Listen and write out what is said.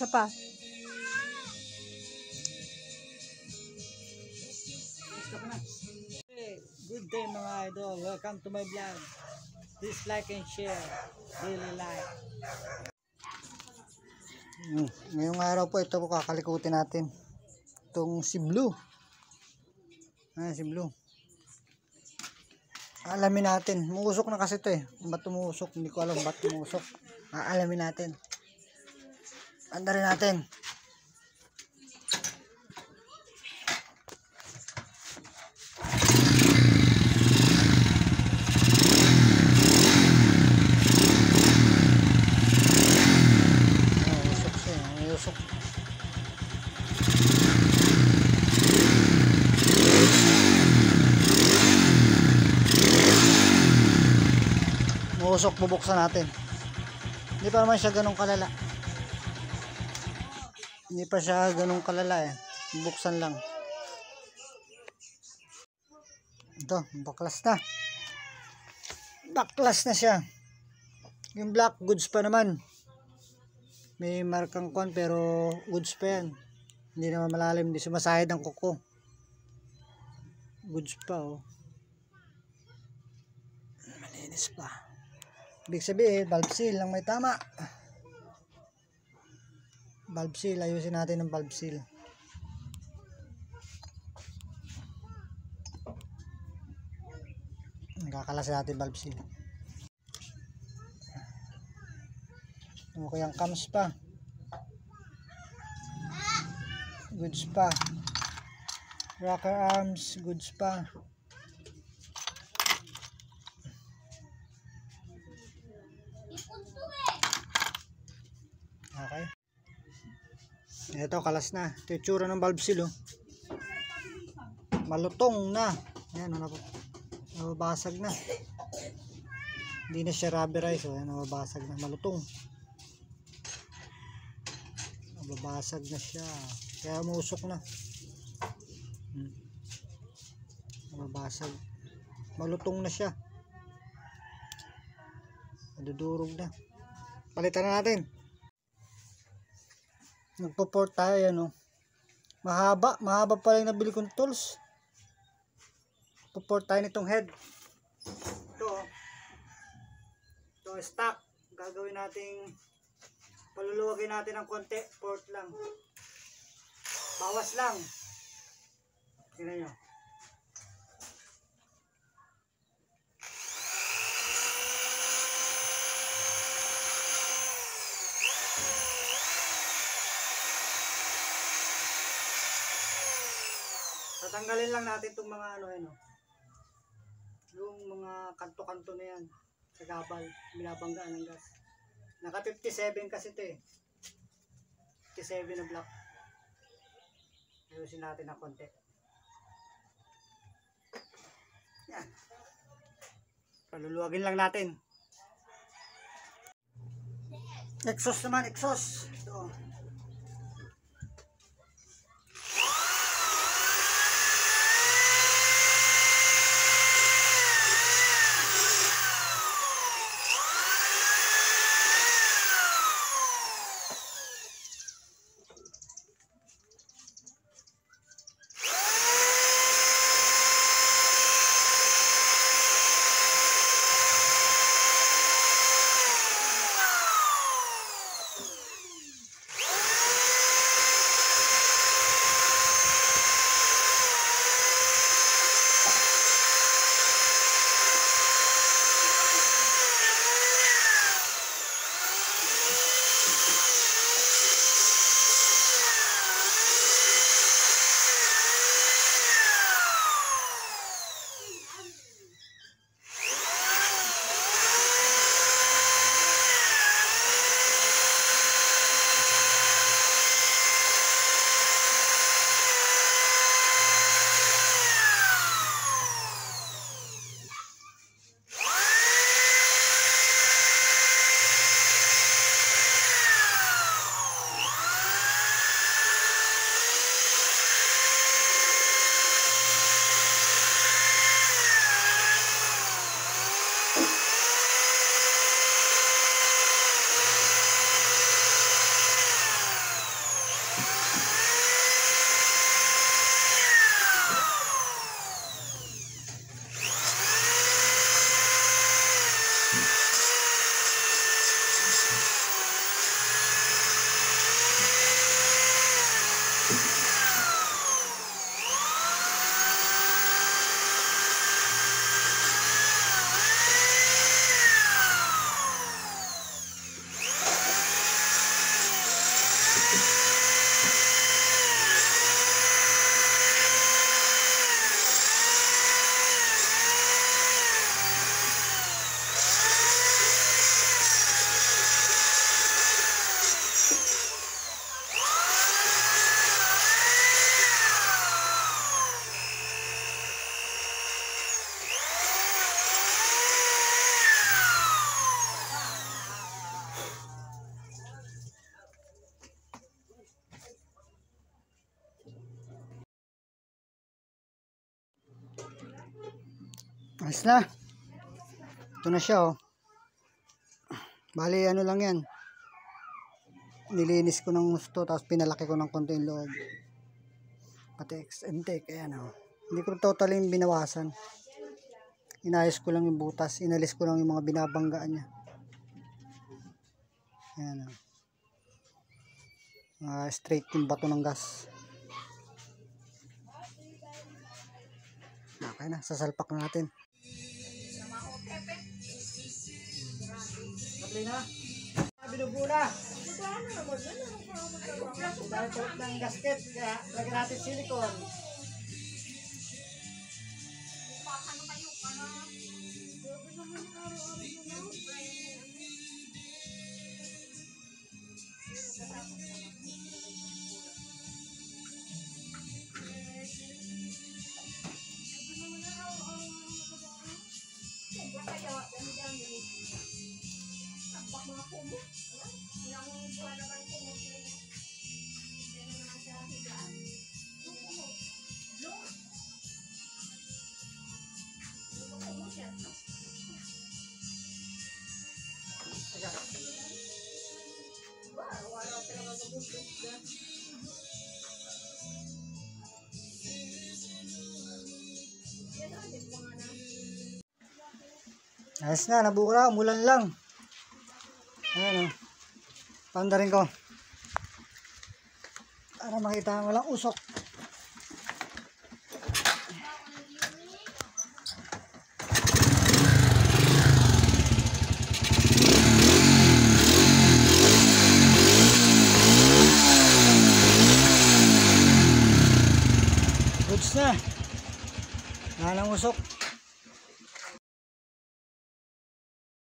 Isa pa. Hey, good day mga idol. Welcome to my vlog. Please like and share. Daily life. Ngayong araw po ito po kakalikutin natin. Itong si Blue. Si Blue. Alamin natin. Muusok na kasi ito eh. Ba't tumusok? Hindi ko alam ba't tumusok. Alamin natin. Andarin natin. Usok siya. Usok. Usok, bubuksan natin. Hindi pa naman siya ganun kalala. Hindi pa siya ganun kalala eh. Bubuksan lang. Ito, baklas na. Baklas na siya. Yung black goods pa naman. May markang kon pero goods pa yan. Hindi naman malalim, hindi sumasahid ang kuko. Goods pa oh. Malinis pa. Ibig sabihin, valve seal lang may tama. Valve seal, ayusin natin ng valve seal. Nakakalas natin valve seal. Okay, ang cams pa. Goods pa. Rocker arms, goods pa. Okay. Ito, kalas na. Ito yung tsura ng valve seal, oh. Malutong na. Ayan, nababasag na. Hindi na siya rubberize, oh. Ayan, nababasag na. Malutong. Nababasag na siya. Kaya musok na. Nababasag. Malutong na siya. Nadudurog na. Palitan na natin. Nagpo-port tayo yan, oh. Mahaba pala yung nabili kong tools. Po-port tayo nitong head. Ito, oh. Ito, stock. Gagawin nating paluluwagin natin ng konti. Port lang. Bawas lang. Tingnan nyo. Tatanggalin lang natin itong mga ano yan, oh. Yung mga kanto-kanto na yan sa gabal, binabanggaan ng gas. Naka 57 kasi ito eh. 57 na block. Ayusin natin ng konti. Yan. Paluluwagin lang natin. Exhaust naman, exhaust. Ito. Ayos na. Ito na siya oh. Bali ano lang yan. Nilinis ko ng gusto tapos pinalaki ko ng konti yung loob. Pati intake. Ayan oh. Hindi ko totally binawasan. Inayos ko lang yung butas. Inalis ko lang yung mga binabanggaan niya. Ayan oh. Straight yung bato ng gas. Okay na. Sasalpak na natin. Kapli na. Binubula. Dahil tulad ng gasket, kaya lagyan natin silicone. Ayos na, nabukra, umulan lang. Ayan o. Panda rin ko. Para makita walang usok. Goods na. Wala nang usok.